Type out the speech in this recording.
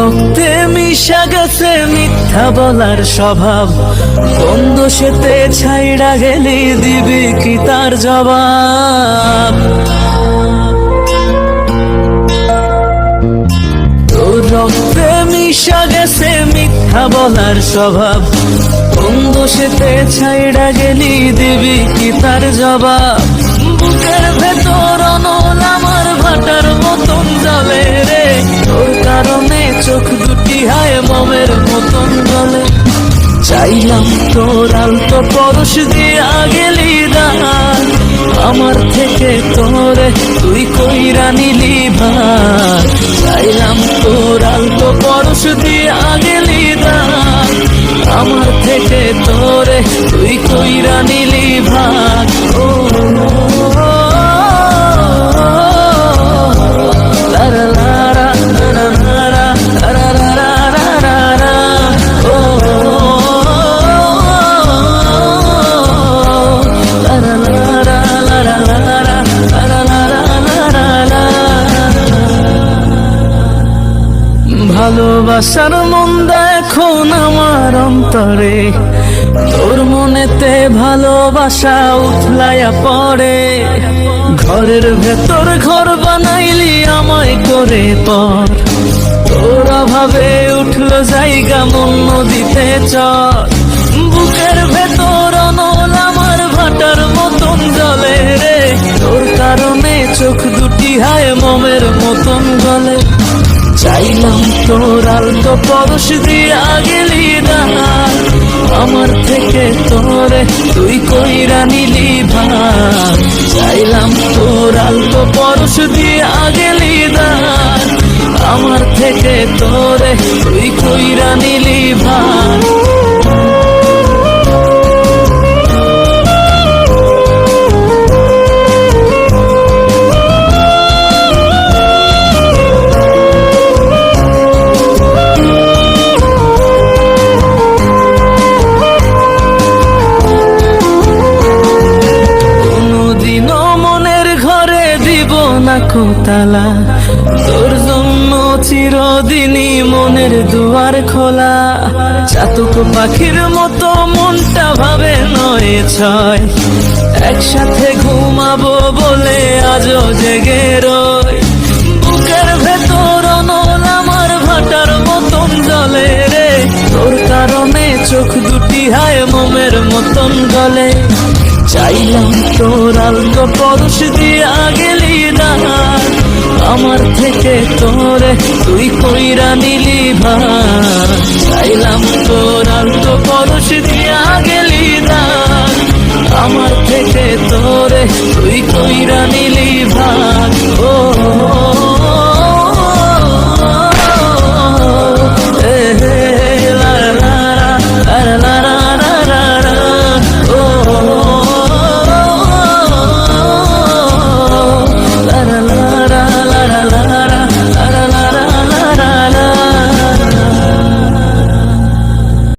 রক্তে মিশা গেছে মিথ্যা বলার স্বভাব, কোন দোষেতে ছাইড়া গেলি দিবি কি তার জবাব? তোর রক্তে মিশা গেছে মিথ্যা বলার স্বভাব, কোন দোষেতে ছাইড়া গেলি দিবি কি তার জবাব? বুকের ভেতর অনল আমার ভাটার মতন জ্বলে রে, তোর কারণে চোখ দুটি হায় মমের মতন জ্বলে। চাইলাম তোর আলতো পরশ দিয়া গেলি দান, আমার থেকে তোরে তুই কইরা নিলি ভার। চাইলাম তোর আলতো পরশ দিয়া গেলি দান, আমার থেকে তোরে তুই কইরা নিলি ভার। ও ভালোবাসার মন্দা এখন আমার অন্তরে, তোর মনেতে ভালোবাসা উথলাইয়া পড়ে। ঘরের ভেতর ঘর বানাইলি আমায় করে পর, তোর অভাবে উঠলো জায়গা মন নদীতে চর। বুকের ভেতর অনল আমার ভাটার মতন জ্বলে রে, তোর কারণে চোখ দুটি হায় মমের মতন গলে। চাইলাম তোর আলতো পরশ দিয়া গেলি দান, আমার থেকে তোরে তুই কইরা নিলি ভার। চাইলাম তোর আলতো পরশ দিয়া গেলি দান, আমার থেকে তোরে তুই কইরা নিলি ভার। তালা তোর জন্য চিরদিনই মনের দুয়ার খোলা। চাতক পাখির মতো মনটা ভাবে নয় ছয়, একসাথে ঘুমাবো বলে আজও জেগে রই। বুকের ভেতর অনল আমার ভাটার মতন জ্বলে রে, তোর কারণে চোখ দুটি হায় মমের মতন গলে। চাইলাম তোর আলতো পরশ দিয়া গেলি দান, আমার থেকে তোরে তুই কইরা নিলি ভার। চাইলাম তোর আলতো পরশ দিয়া গেলি দান, আমার থেকে তোরে